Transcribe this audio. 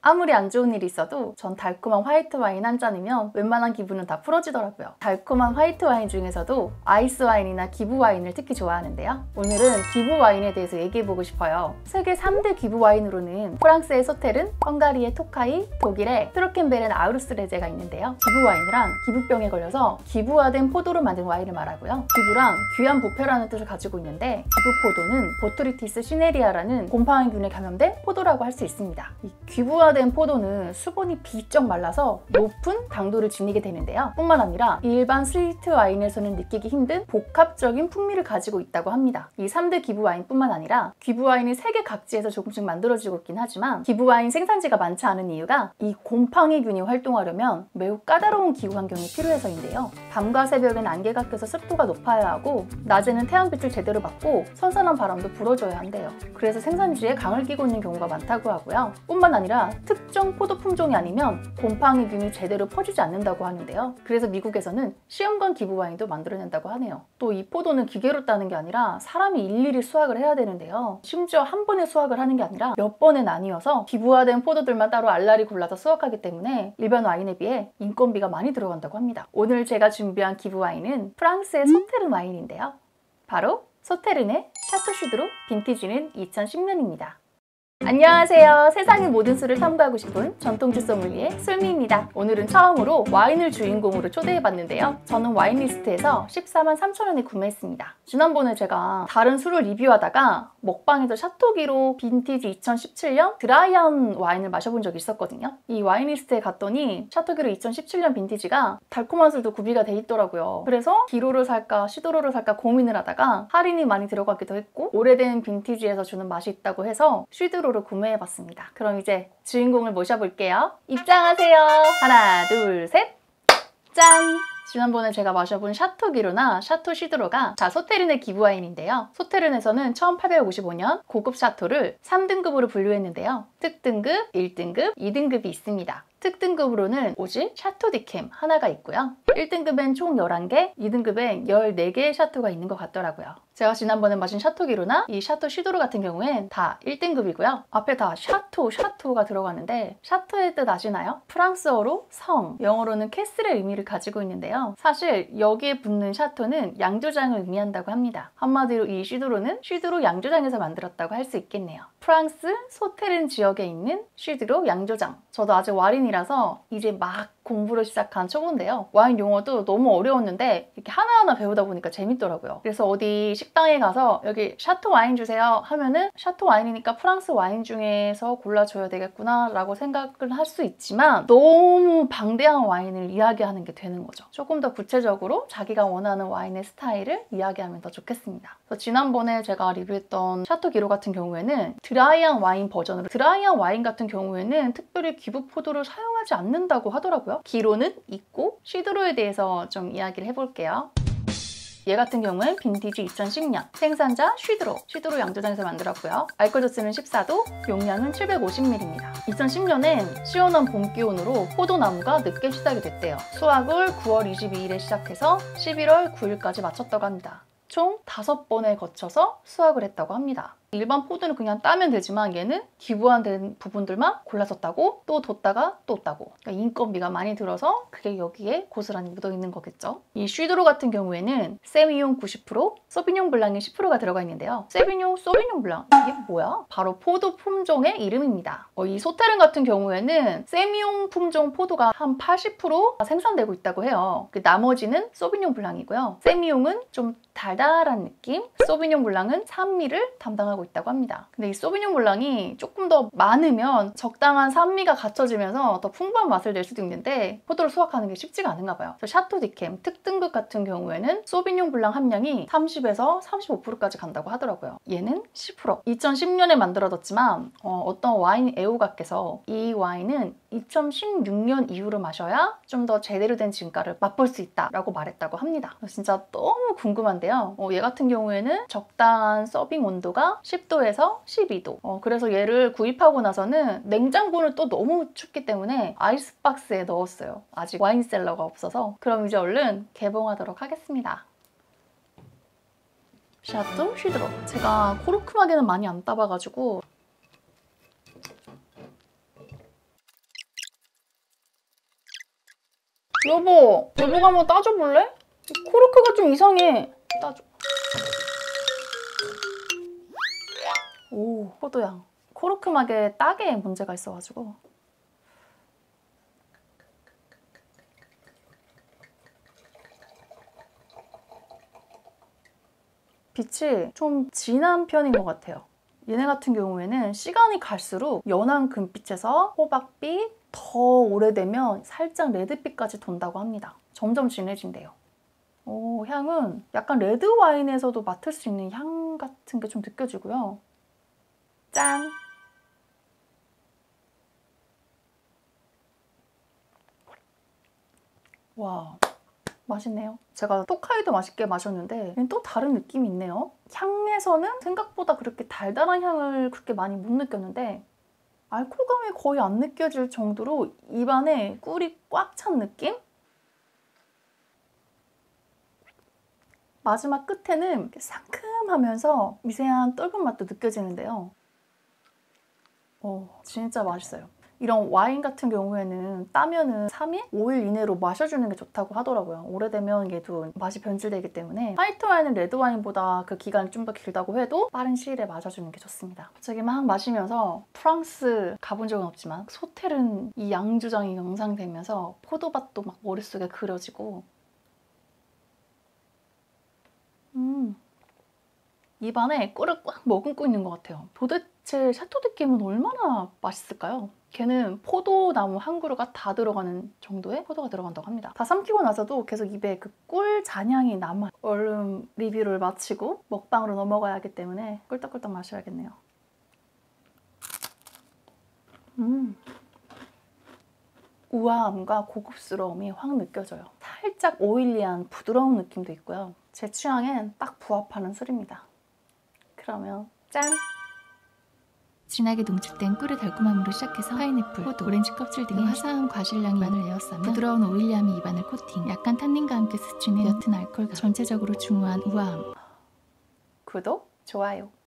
아무리 안 좋은 일이 있어도 전 달콤한 화이트 와인 한 잔이면 웬만한 기분은 다 풀어지더라고요. 달콤한 화이트 와인 중에서도 아이스 와인이나 기부 와인을 특히 좋아하는데요. 오늘은 기부 와인에 대해서 얘기해보고 싶어요. 세계 3대 기부 와인으로는 프랑스의 소테른, 헝가리의 토카이, 독일의 트로켄베렌 아우루스레제가 있는데요. 기부 와인이란 기부병에 걸려서 기부화된 포도로 만든 와인을 말하고요. 기부랑 귀한 부패라는 뜻을 가지고 있는데 기부 포도는 보트리티스 시네리아라는 곰팡이균에 감염된 포도라고 할 수 있습니다. 이 기부화된 포도는 수분이 비쩍 말라서 높은 당도를 지니게 되는데요. 뿐만 아니라 일반 스위트 와인에서는 느끼기 힘든 복합적인 풍미를 가지고 있다고 합니다. 이 3대 기부 와인뿐만 아니라 기부 와인이 세계 각지에서 조금씩 만들어지고 있긴 하지만 기부 와인 생산지가 많지 않은 이유가 이 곰팡이균이 활동하려면 매우 까다로운 기후 환경이 필요해서인데요. 밤과 새벽엔 안개가 껴서 습도가 높아야 하고 낮에는 태양빛을 제대로 받고 선선한 바람도 불어줘야 한대요. 그래서 생산지에 강을 끼고 있는 경우가 많다고 하고요. 뿐만 아니라 특정 포도 품종이 아니면 곰팡이균이 제대로 퍼지지 않는다고 하는데요. 그래서 미국에서는 시험관 기부 와인도 만들어낸다고 하네요. 또 이 포도는 기계로 따는 게 아니라 사람이 일일이 수확을 해야 되는데요. 심지어 한 번에 수확을 하는 게 아니라 몇 번에 나뉘어서 기부화된 포도들만 따로 알알이 골라서 수확하기 때문에 일반 와인에 비해 인건비가 많이 들어간다고 합니다. 오늘 제가 준비한 기부 와인은 프랑스의 소테른 와인인데요. 바로 소테른의 샤토 슈드로 빈티지는 2010년입니다. 안녕하세요. 세상의 모든 술을 탐구하고 싶은 전통주 소믈리에 술미입니다. 오늘은 처음으로 와인을 주인공으로 초대해봤는데요. 저는 와인리스트에서 14만 3천 원에 구매했습니다. 지난번에 제가 다른 술을 리뷰하다가 먹방에서 샤토기로 빈티지 2017년 드라이한 와인을 마셔본 적이 있었거든요. 이 와인리스트에 갔더니 샤토기로 2017년 빈티지가 달콤한 술도 구비가 돼 있더라고요. 그래서 기로를 살까 시도로를 살까 고민을 하다가 할인이 많이 들어가기도 했고 오래된 빈티지에서 주는 맛이 있다고 해서 슈드로 로 구매해봤습니다. 그럼 이제 주인공을 모셔볼게요. 입장하세요. 하나, 둘, 셋. 짠! 지난번에 제가 마셔본 샤토 기로나 샤토 시드로가 소테른의 기부 와인인데요. 소테른에서는 1855년 고급 샤토를 3등급으로 분류했는데요. 특등급, 1등급, 2등급이 있습니다. 특등급으로는 오직 샤토 디캠 하나가 있고요. 1등급엔 총 11개, 2등급엔 14개의 샤토가 있는 것 같더라고요. 제가 지난번에 마신 샤토 기로나 이 샤토 시도르 같은 경우엔 다 1등급이고요. 앞에 다 샤토가 들어가는데 샤토의 뜻 아시나요? 프랑스어로 성, 영어로는 캐슬의 의미를 가지고 있는데요. 사실 여기에 붙는 샤토는 양조장을 의미한다고 합니다. 한마디로 이 시드로는 시드로 양조장에서 만들었다고 할 수 있겠네요. 프랑스 소테른 지역에 있는 시드로 양조장. 저도 아직 와인이라서 이제 막 공부를 시작한 초보인데요. 와인 용어도 너무 어려웠는데 이렇게 하나하나 배우다 보니까 재밌더라고요. 그래서 어디 식당에 가서 여기 샤토 와인 주세요 하면은 샤토 와인이니까 프랑스 와인 중에서 골라줘야 되겠구나 라고 생각을 할 수 있지만 너무 방대한 와인을 이야기하는 게 되는 거죠. 조금 더 구체적으로 자기가 원하는 와인의 스타일을 이야기하면 더 좋겠습니다. 그래서 지난번에 제가 리뷰했던 샤토 기로 같은 경우에는 드라이한 와인 버전으로 드라이한 와인 같은 경우에는 특별히 기부 포도를 사용하지 않는다고 하더라고요. 기로는 있고 시드로에 대해서 좀 이야기를 해볼게요. 얘 같은 경우는 빈티지 2010년, 생산자 시드로 양조장에서 만들었고요. 알코올 도수는 14도, 용량은 750ml입니다. 2010년엔 시원한 봄 기온으로 포도나무가 늦게 시작이 됐대요. 수확을 9월 22일에 시작해서 11월 9일까지 마쳤다고 합니다. 총 5번에 거쳐서 수확을 했다고 합니다. 일반 포도는 그냥 따면 되지만 얘는 기부한 부분들만 골라서 따고 또 뒀다가 또 따고 그러니까 인건비가 많이 들어서 그게 여기에 고스란히 묻어있는 거겠죠. 이 슈드로 같은 경우에는 세미뇽 90%, 소비뇽 블랑이 10%가 들어가 있는데요. 세미뇽, 소비뇽 블랑 이게 뭐야? 바로 포도 품종의 이름입니다. 이 소테른 같은 경우에는 세미뇽 품종 포도가 한 80% 생산되고 있다고 해요. 나머지는 소비뇽 블랑이고요. 세미뇽은 좀 달달한 느낌, 소비뇽 블랑은 산미를 담당하고 있다고 합니다. 근데 이 소비뇽 블랑이 조금 더 많으면 적당한 산미가 갖춰지면서 더 풍부한 맛을 낼 수도 있는데 포도를 수확하는 게 쉽지가 않은가 봐요. 샤토 디캠 특등급 같은 경우에는 소비뇽 블랑 함량이 30에서 35%까지 간다고 하더라고요. 얘는 10%. 2010년에 만들어졌지만 어떤 와인 애호가께서 이 와인은 2016년 이후로 마셔야 좀 더 제대로 된 진가를 맛볼 수 있다라고 말했다고 합니다. 진짜 너무 궁금한데요. 얘 같은 경우에는 적당한 서빙 온도가 10도에서 12도. 그래서 얘를 구입하고 나서는 냉장고는 또 너무 춥기 때문에 아이스박스에 넣었어요. 아직 와인셀러가 없어서. 그럼 이제 얼른 개봉하도록 하겠습니다. 샤토 시드로. 제가 코르크마게는 많이 안 따봐가지고 여보가 한번 따줘볼래? 코르크가 좀 이상해. 따줘. 오, 포도향. 코르크막에 딱에 문제가 있어가지고. 빛이 좀 진한 편인 것 같아요. 얘네 같은 경우에는 시간이 갈수록 연한 금빛에서 호박빛, 더 오래되면 살짝 레드빛까지 돈다고 합니다. 점점 진해진대요. 오, 향은 약간 레드 와인에서도 맡을 수 있는 향 같은 게 좀 느껴지고요. 짠! 와, 맛있네요. 제가 토카이도 맛있게 마셨는데 얘는 또 다른 느낌이 있네요. 향에서는 생각보다 그렇게 달달한 향을 그렇게 많이 못 느꼈는데 알코올감이 거의 안 느껴질 정도로 입안에 꿀이 꽉 찬 느낌? 마지막 끝에는 상큼하면서 미세한 떫은 맛도 느껴지는데요. 진짜 맛있어요. 이런 와인 같은 경우에는 따면은 3일? 5일 이내로 마셔주는 게 좋다고 하더라고요. 오래되면 얘도 맛이 변질되기 때문에 화이트 와인은 레드 와인보다 그 기간이 좀 더 길다고 해도 빠른 시일에 마셔주는 게 좋습니다. 갑자기 막 마시면서 프랑스 가본 적은 없지만 소테른 이 양주장이 연상되면서 포도밭도 막 머릿속에 그려지고 입안에 꿀을 꽉 머금고 있는 것 같아요. 도대체 샤토 느낌은 얼마나 맛있을까요? 걔는 포도나무 한 그루가 다 들어가는 정도의 포도가 들어간다고 합니다. 다 삼키고 나서도 계속 입에 그 꿀 잔향이 남아요. 얼른 리뷰를 마치고 먹방으로 넘어가야 하기 때문에 꿀떡꿀떡 마셔야겠네요. 우아함과 고급스러움이 확 느껴져요. 살짝 오일리한 부드러운 느낌도 있고요. 제 취향엔 딱 부합하는 술입니다. 그러면 짠! 진하게 농축된 꿀의 달콤함으로 시작해서 파인애플, 포도, 오렌지 껍질 등의 화사한 과실량이 입안을 에워싸며 부드러운 오일리함이 입안을 코팅, 약간 탄닌과 함께 스치는 옅은 알코올감, 전체적으로 중후한 우아함. 구독, 좋아요.